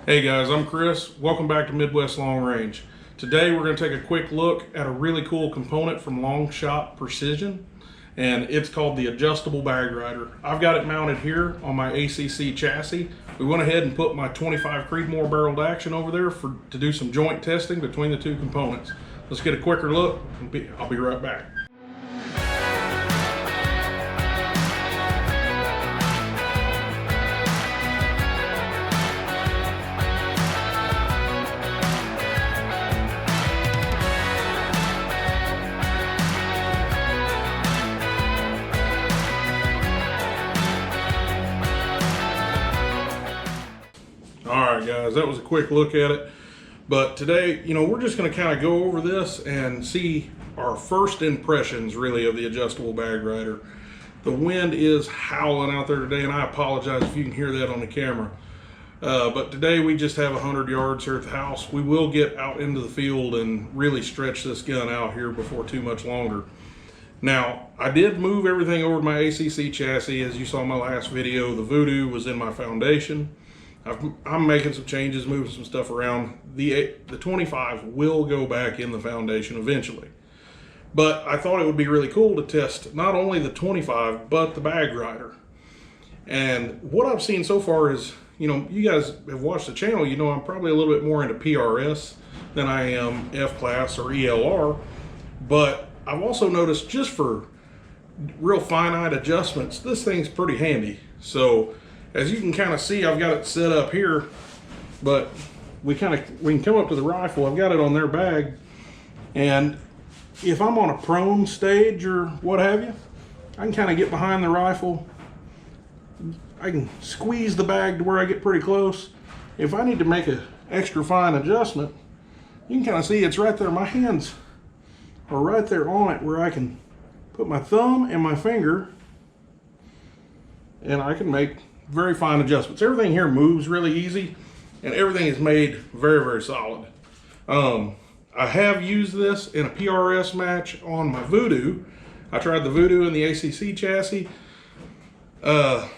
Hey guys, I'm Chris. Welcome back to Midwest Long Range. Today we're going to take a quick look at a really cool component from Long Shot Precision, and it's called the adjustable bag rider. I've got it mounted here on my ACC chassis. We went ahead and put my 25 Creedmoor barreled action over there to do some joint testing between the two components. Let's get a quicker look. I'll be right back. Alright guys, that was a quick look at it. But today, we're just going to kind of go over this and see our first impressions really of the adjustable bag rider. The wind is howling out there today, and I apologize if you can hear that on the camera. But today we just have 100 yards here at the house. We will get out into the field and really stretch this gun out here before too much longer. Now, I did move everything over to my ACC chassis. As you saw in my last video, the Voodoo was in my foundation. I'm making some changes, moving some stuff around. The 25 will go back in the foundation eventually. But I thought it would be really cool to test not only the 25, but the bag rider. And what I've seen so far is, you guys have watched the channel, I'm probably a little bit more into PRS than I am F-Class or ELR. But I've also noticed just for real finite adjustments, this thing's pretty handy. So as you can kind of see, I've got it set up here, but we can come up to the rifle. I've got it on their bag, and if I'm on a prone stage or what have you, I can kind of get behind the rifle. I can squeeze the bag to where I get pretty close. If I need to make an extra fine adjustment, you can kind of see it's right there. My hands are right there on it where I can put my thumb and my finger, and I can make very fine adjustments. Everything here moves really easy, and everything is made very, very solid. I have used this in a PRS match on my Voodoo. I tried the Voodoo in the ACC chassis. I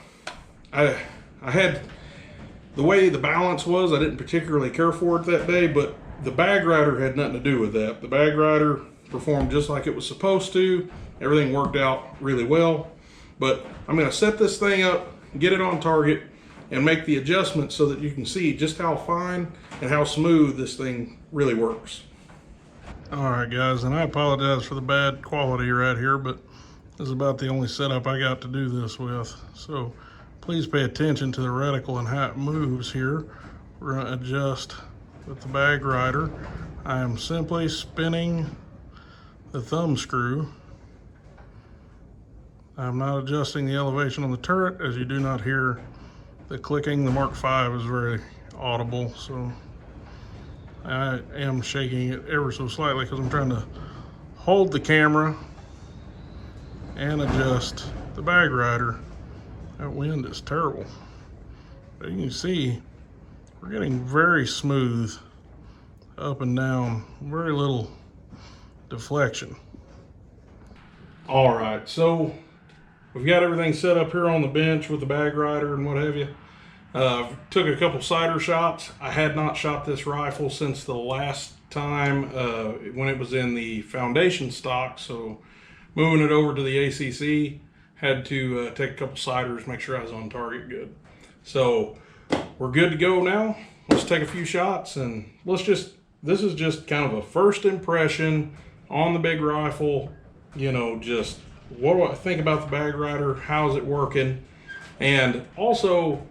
had, the way the balance was, I didn't particularly care for it that day, but the bag rider had nothing to do with that. The bag rider performed just like it was supposed to. Everything worked out really well. But I'm going to set this thing up, get it on target, and make the adjustments so that you can see just how fine and how smooth this thing really works. Alright guys, and I apologize for the bad quality right here, but this is about the only setup I got to do this with. So please pay attention to the reticle and how it moves here. We're going to adjust with the bag rider. I am simply spinning the thumb screw. I'm not adjusting the elevation on the turret, as you do not hear the clicking. The Mark V is very audible, so I am shaking it ever so slightly because I'm trying to hold the camera and adjust the bag rider. That wind is terrible. But you can see we're getting very smooth up and down, very little deflection. All right, so we've got everything set up here on the bench with the bag rider and what have you. Took a couple sighter shots. I had not shot this rifle since the last time when it was in the foundation stock, so moving it over to the ACC, had to take a couple sighters, make sure I was on target good. So we're good to go now. Let's take a few shots, and this is just kind of a first impression on the big rifle, just what do I think about the bag rider? How's it working? And also,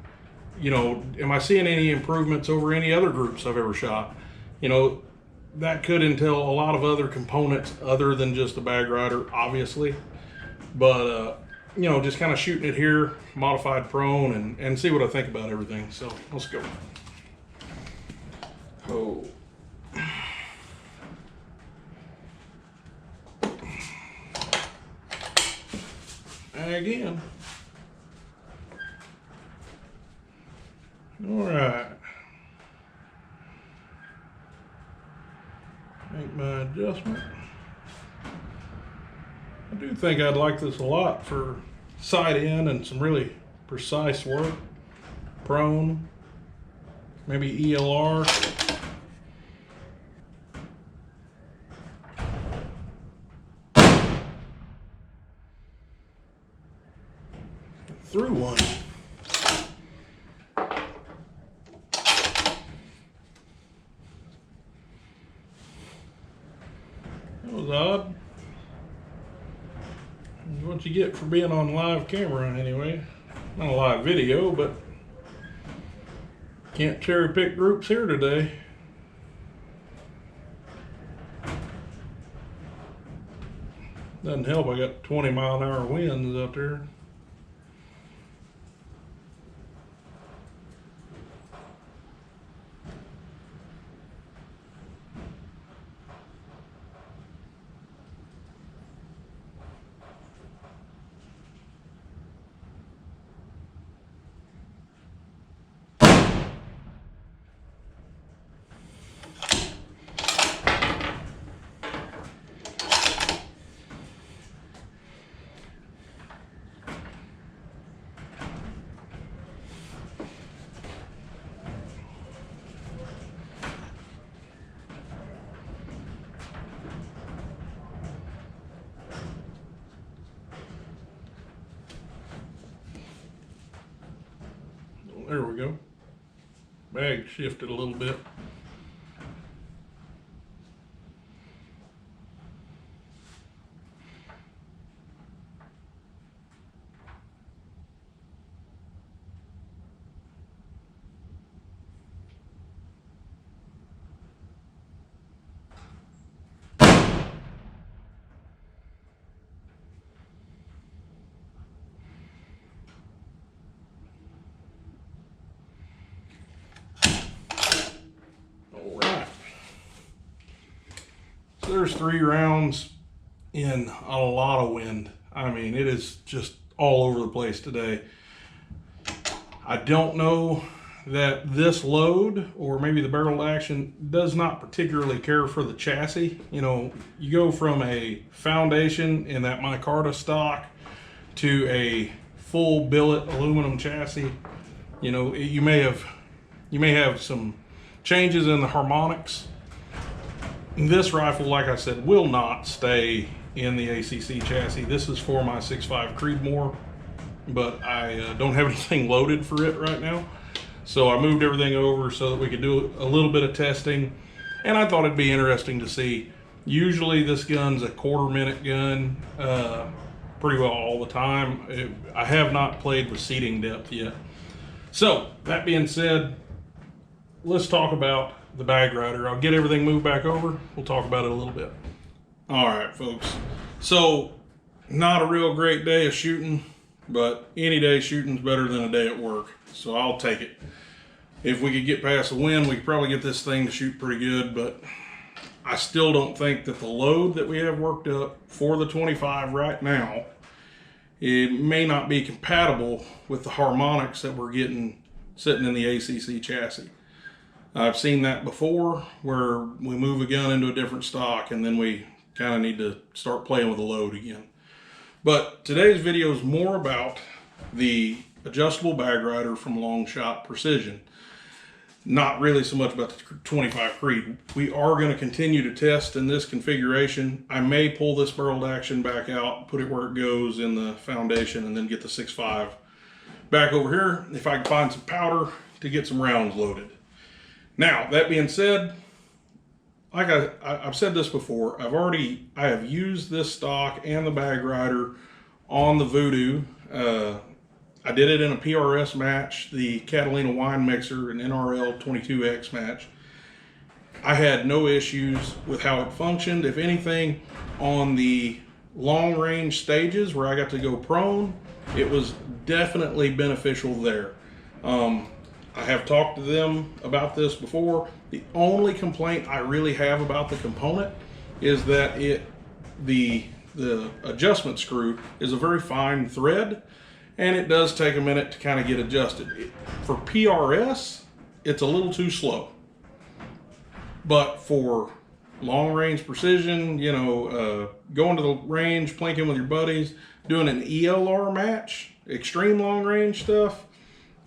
am I seeing any improvements over any other groups I've ever shot? That could entail a lot of other components other than just the bag rider, obviously. But, just kind of shooting it here, modified prone, and see what I think about everything. So let's go. Oh. Again. All right. Make my adjustment. I do think I'd like this a lot for sight in and some really precise work. Prone. maybe ELR. Through one. That was odd. That's what you get for being on live camera anyway. Not a live video, but can't cherry pick groups here today. Doesn't help, I got 20-mile-an-hour winds out there. There we go. Bag shifted a little bit. There's 3 rounds in a lot of wind. I mean, it is just all over the place today. I don't know that this load, or maybe the barrel action, does not particularly care for the chassis. You know, you go from a foundation in that micarta stock to a full billet aluminum chassis. You know, you may have some changes in the harmonics. This rifle, like I said, will not stay in the ACC chassis. This is for my 6.5 Creedmoor, but I don't have anything loaded for it right now. So I moved everything over so that we could do a little bit of testing. And I thought it'd be interesting to see. Usually this gun's a 1/4 minute gun, pretty well all the time. I have not played with seating depth yet. So that being said, let's talk about the bag rider. I'll get everything moved back over. We'll talk about it a little bit. All right, folks. So not a real great day of shooting, but any day shooting's better than a day at work. So I'll take it. If we could get past the wind, we could probably get this thing to shoot pretty good, but I still don't think that the load that we have worked up for the 25 right now, it may not be compatible with the harmonics that we're getting sitting in the ACC chassis. I've seen that before, where we move a gun into a different stock and then we kind of need to start playing with the load again. But today's video is more about the adjustable bag rider from Long Shot Precision. Not really so much about the 25 Creed. We are going to continue to test in this configuration. I may pull this barreled action back out, put it where it goes in the foundation, and then get the 6.5 back over here if I can find some powder to get some rounds loaded. Now, that being said, like I've said this before, I have used this stock and the bag rider on the Voodoo. I did it in a PRS match, the Catalina wine mixer, an NRL 22X match. I had no issues with how it functioned. If anything, on the long range stages where I got to go prone, it was definitely beneficial there. I have talked to them about this before. The only complaint I really have about the component is that the adjustment screw is a very fine thread, and it does take a minute to kind of get adjusted. For PRS, it's a little too slow. But for long range precision, you know, going to the range, plinking with your buddies, doing an ELR match, extreme long range stuff,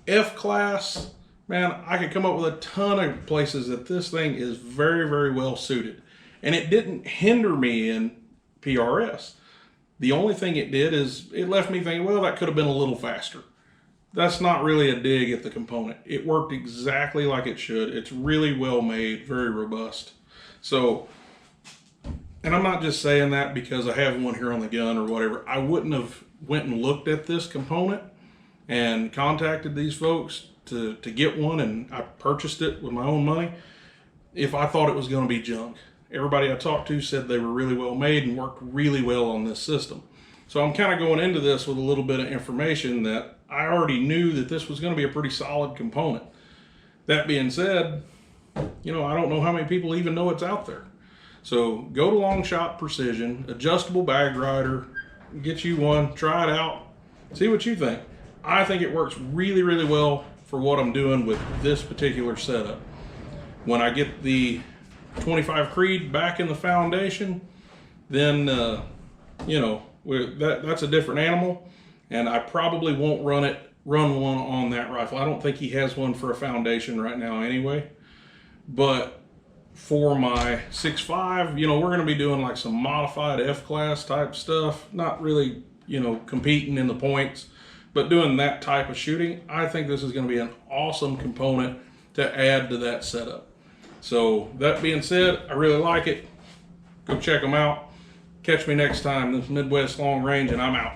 F-class, man, I could come up with a ton of places that this thing is very, very well suited. And it didn't hinder me in PRS. The only thing it did is it left me thinking, well, that could have been a little faster. That's not really a dig at the component. It worked exactly like it should. It's really well made, very robust. So, and I'm not just saying that because I have one here on the gun or whatever. I wouldn't have went and looked at this component and contacted these folks to get one, and I purchased it with my own money if I thought it was going to be junk. Everybody I talked to said they were really well made and worked really well on this system. So I'm kind of going into this with a little bit of information that I already knew that this was going to be a pretty solid component. That being said, you know, I don't know how many people even know it's out there. So go to Long Shot Precision, adjustable bag rider, get you one, try it out, see what you think. I think it works really, really well for what I'm doing with this particular setup. When I get the 25 Creed back in the foundation, then, you know, that's a different animal, and I probably won't run one on that rifle. I don't think he has one for a foundation right now anyway. But for my 6.5, you know, we're going to be doing like some modified F-class type stuff. Not really, you know, competing in the points, but doing that type of shooting. I think this is going to be an awesome component to add to that setup. So that being said, I really like it. Go check them out. Catch me next time. This is Midwest Long Range, and I'm out.